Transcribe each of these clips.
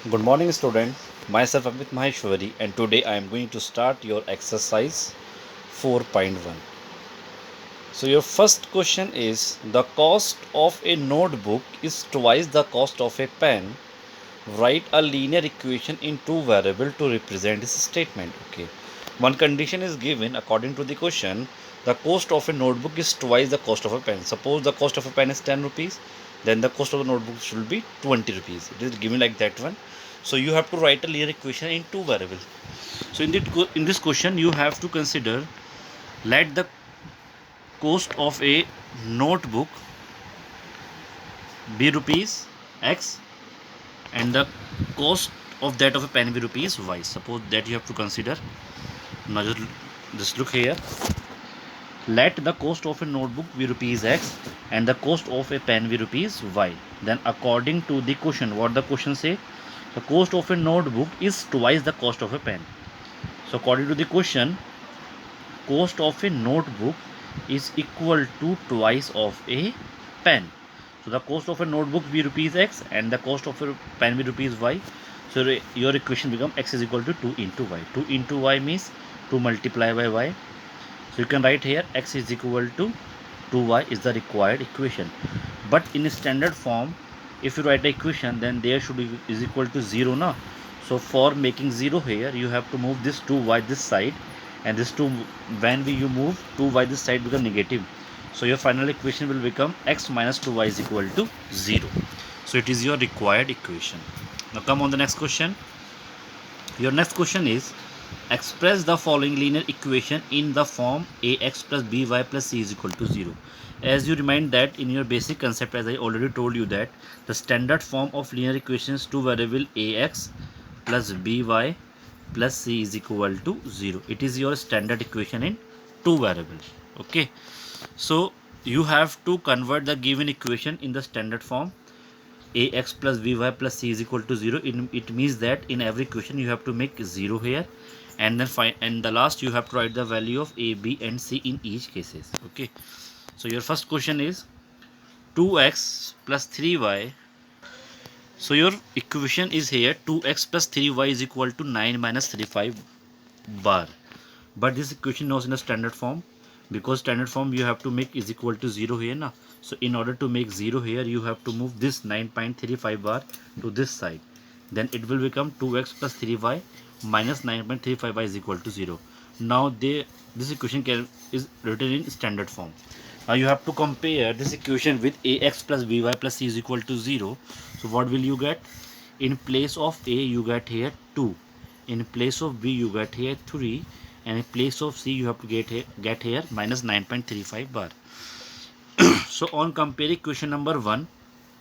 Good morning, student. Myself Amit Maheshwari, and today I am going to start your exercise 4.1. So, your first question is the cost of a notebook is twice the cost of a pen. Write a linear equation in two variables to represent this statement. Okay. One condition is given according to the question. The cost of a notebook is twice the cost of a pen. Suppose the cost of a pen is 10 rupees, then the cost of the notebook should be 20 rupees. It is given like that one. So you have to write a linear equation in two variables. So in this question you have to consider, let the cost of a notebook be rupees x and the cost of that of a pen be rupees y. Suppose that you have to consider. Now just look here. Let the cost of a notebook be rupees x and the cost of a pen be rupees y. Then according to the question, what the question say? The cost of a notebook is twice the cost of a pen. So according to the question, cost of a notebook is equal to twice of a pen. So the cost of a notebook be rupees x and the cost of a pen be rupees y. So your equation become x is equal to 2 into y. 2 into y means 2 multiply by y. So you can write here x is equal to 2y is the required equation. But in standard form, if you write the equation, then there should be is equal to 0 now. So for making 0 here, you have to move this 2y this side, and this 2 when you move 2y this side become negative. So your final equation will become x minus 2y is equal to 0. So it is your required equation. Now come on the next question. Your next question is, express the following linear equation in the form ax plus by plus c is equal to 0. As you remind that in your basic concept, as I already told you, that the standard form of linear equation is two variable ax plus by plus c is equal to 0. It is your standard equation in two variables. Okay. So you have to convert the given equation in the standard form ax plus by plus c is equal to 0. It means that in every equation you have to make 0 here, and then find, and the last you have to write the value of a, b and c in each cases. Okay. So your first question is 2x plus 3y. So your equation is here 2x plus 3y is equal to 9 minus 35 bar. But this equation is in a standard form, because standard form you have to make is equal to 0 here now. So in order to make 0 here, you have to move this 9.35 bar to this side. Then it will become 2x plus 3y minus 9.35y is equal to 0. Now this equation is written in standard form. Now you have to compare this equation with ax plus by plus c is equal to 0. So what will you get? In place of a you get here 2. In place of b you get here 3. And in place of c you have to get here minus 9.35 bar. So on comparing equation number 1,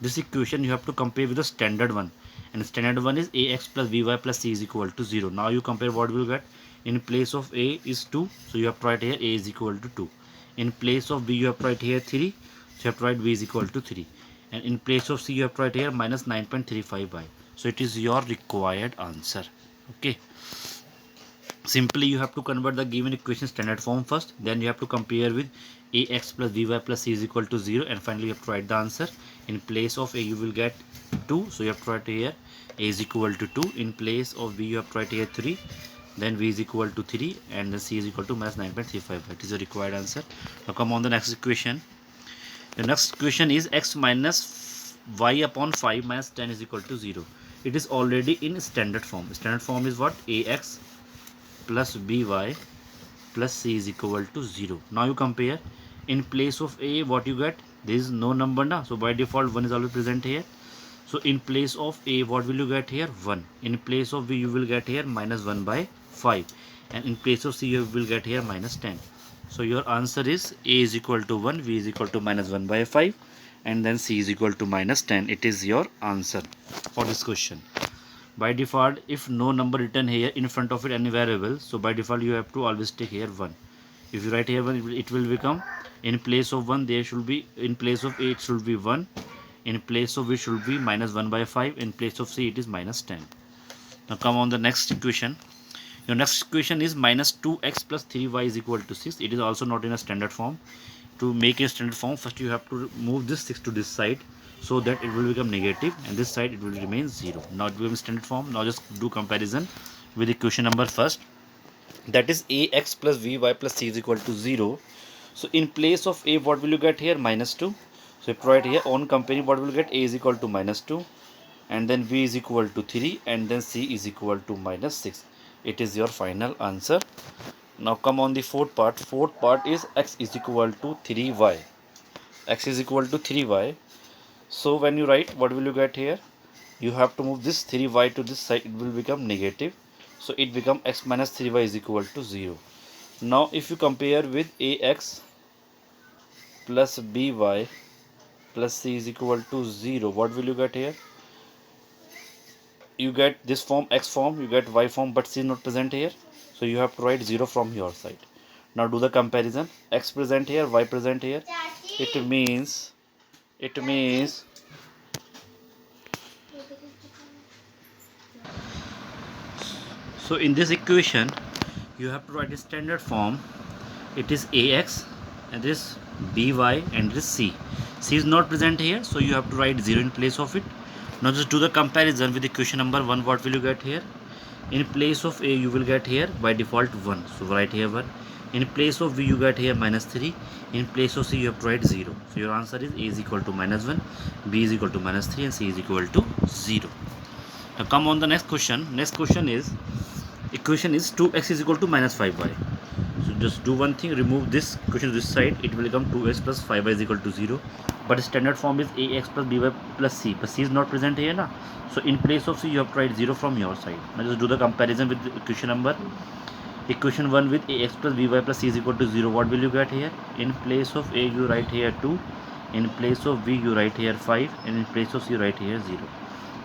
this equation you have to compare with the standard one, and standard one is ax plus by plus c is equal to 0. Now you compare, what will get? In place of a is 2, so you have to write here a is equal to 2. In place of b you have to write here 3, so you have to write b is equal to 3. And in place of c you have to write here minus 9.35 by. So it is your required answer. Okay. Simply you have to convert the given equation standard form first, then you have to compare with ax plus by plus c is equal to 0, and finally you have to write the answer. In place of a you will get 2, so you have to write here a is equal to 2. In place of b you have to write here 3, then v is equal to 3, and then c is equal to minus 9.35. That is the required answer. Now come on the next equation. The next equation is x minus y upon 5 minus 10 is equal to 0. It is already in standard form. Standard form is what? Ax plus by plus c is equal to 0. Now you compare. In place of a, what you get? There is no number now, so by default 1 is always present here. So in place of a, what will you get here? 1. In place of b you will get here minus 1 by 5, and in place of c you will get here minus 10. So your answer is a is equal to 1, b is equal to minus 1 by 5, and then c is equal to minus 10. It is your answer for this question. By default, if no number written here in front of it any variable, so by default you have to always take here 1. If you write here 1, it will become, in place of 1 there should be, in place of 8 should be 1, in place of which should be minus 1 by 5, in place of c it is minus 10. Now come on the next equation. Your next equation is minus 2x plus 3y is equal to 6. It is also not in a standard form. To make a standard form, first you have to move this 6 to this side. so that it will become negative, and this side it will remain 0. Now it will be standard form. Now just do comparison with equation number first, that is ax plus vy plus c is equal to 0. So in place of a, what will you get here? Minus 2. So if right here on comparing, what will you get? A is equal to minus 2, and then v is equal to 3, and then c is equal to minus 6. It is your final answer. Now come on the fourth part. Fourth part is x is equal to 3y. X is equal to 3y. So when you write, what will you get here? You have to move this 3y to this side, it will become negative. So it become x minus 3y is equal to 0. Now if you compare with ax plus by plus c is equal to 0, what will you get here? You get this form, x form, you get y form, but c is not present here. So you have to write 0 from your side. Now do the comparison. X present here, y present here. It means so in this equation you have to write a standard form. It is ax and this by and this c. C is not present here, so you have to write 0 in place of it. Now just do the comparison with equation number 1. What will you get here? In place of a you will get here by default 1, so write here 1. In place of v you get here minus 3. In place of c you have to write 0. So your answer is a is equal to minus 1, b is equal to minus 3, and c is equal to 0. Now come on the next question. Next question is, equation is 2x is equal to minus 5y. So just do one thing, remove this equation to this side, it will become 2x plus 5y is equal to 0. But standard form is ax plus by plus c, but c is not present here na. So in place of c you have to write 0 from your side. Now just do the comparison with equation number. Equation 1 with ax plus by plus c is equal to 0. What will you get here? In place of a you write here 2, in place of v you write here 5, and in place of c you write here 0.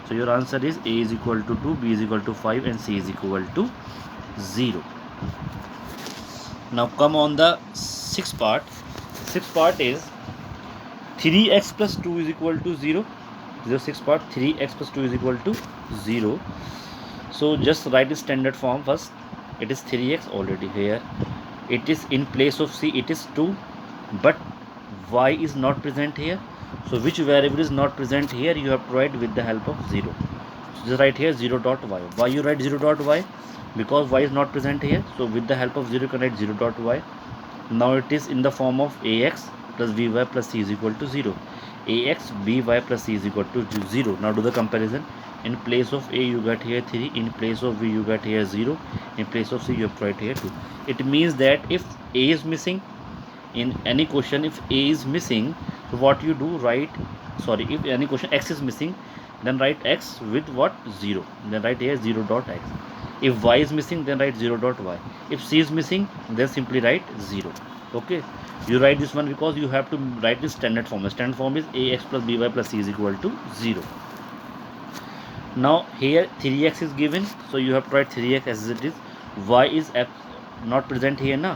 So your answer is a is equal to 2, b is equal to 5, and c is equal to 0. Now come on the sixth part. Sixth part is 3x plus 2 is equal to 0. This is the sixth part. 3x plus 2 is equal to 0. So just write the standard form first. It is 3x already here. It is in place of c, it is 2, but y is not present here. So which variable is not present here? You have to write with the help of 0. So just write here 0 dot y. Why you write 0 dot y? Because y is not present here. So with the help of 0 you can write 0 dot y. Now it is in the form of ax plus by plus c is equal to 0. Ax by plus c is equal to 0. Now do the comparison. In place of a you get here 3, in place of v you get here 0, in place of c you have to write here 2. It means that if a is missing in any question, if a is missing, so what you do, write, sorry, if any question x is missing, then write x with what? 0. Then write here 0 dot x. If y is missing, then write 0 dot y. If c is missing, then simply write 0. Okay, you write this one because you have to write this standard form. The standard form is ax plus by plus c is equal to 0. Now here 3x is given, so you have to write 3x as it is. Y is not present here na.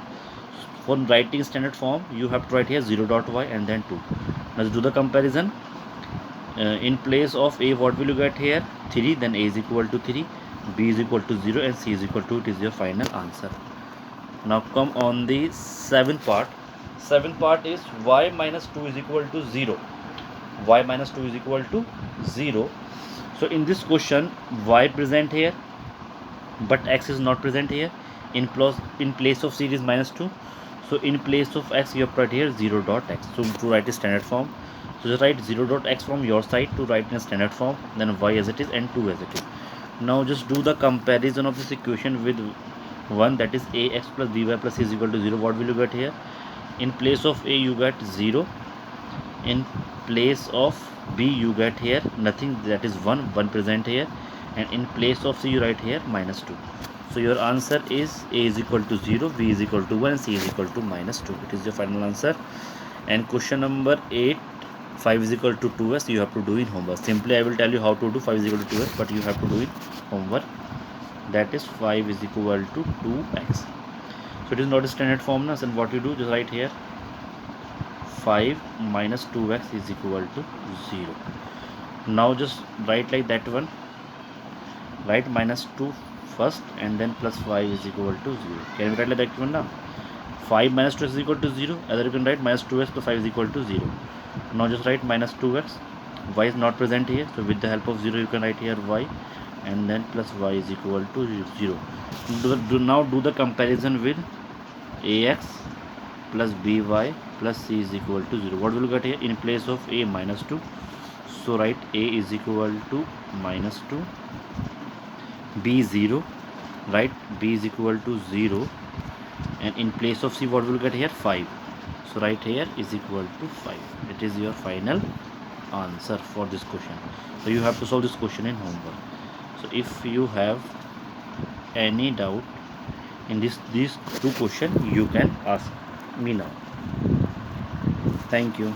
For writing standard form you have to write here 0 dot y and then 2. Let's do the comparison. In place of a, what will you get here? 3, then a is equal to 3, b is equal to 0, and c is equal to, it is your final answer. Now come on the seventh part. Seventh part is y minus 2 is equal to 0. Y minus 2 is equal to 0. So in this question y present here, but x is not present here. In place of c it is minus 2. So in place of x you have to write here 0 dot x. So to write a standard form, so just write 0 dot x from your side to write in a standard form, then y as it is and 2 as it is. Now just do the comparison of this equation with 1, that is ax plus by plus c is equal to 0. What will you get here? In place of a you get 0, in place of b you get here nothing, that is 1 present here, and in place of c you write here minus 2. So your answer is a is equal to 0, b is equal to 1, and c is equal to minus 2. It is your final answer. And question number 8, 5 is equal to 2s, you have to do in homework. Simply I will tell you how to do 5 is equal to 2s, but you have to do it homework. That is 5 is equal to 2x. So it is not a standard form na. Then what you do, just write here 5 minus 2x is equal to 0. Now just write like that one. Write minus 2 first and then plus 5 is equal to 0. Can we write like that one now? 5 minus 2 is equal to 0. Either you can write minus 2x plus 5 is equal to 0. Now just write minus 2x y is not present here, so with the help of 0 you can write here y, and then plus y is equal to 0. Now do the comparison with ax plus by plus c is equal to 0. What will get here? In place of a, minus 2, so write a is equal to minus 2, b 0, right, b is equal to 0, and in place of c what will get here? 5, so right here is equal to 5. It is your final answer for this question. So you have to solve this question in homework. So if you have any doubt in these two questions, you can ask me now. Thank you.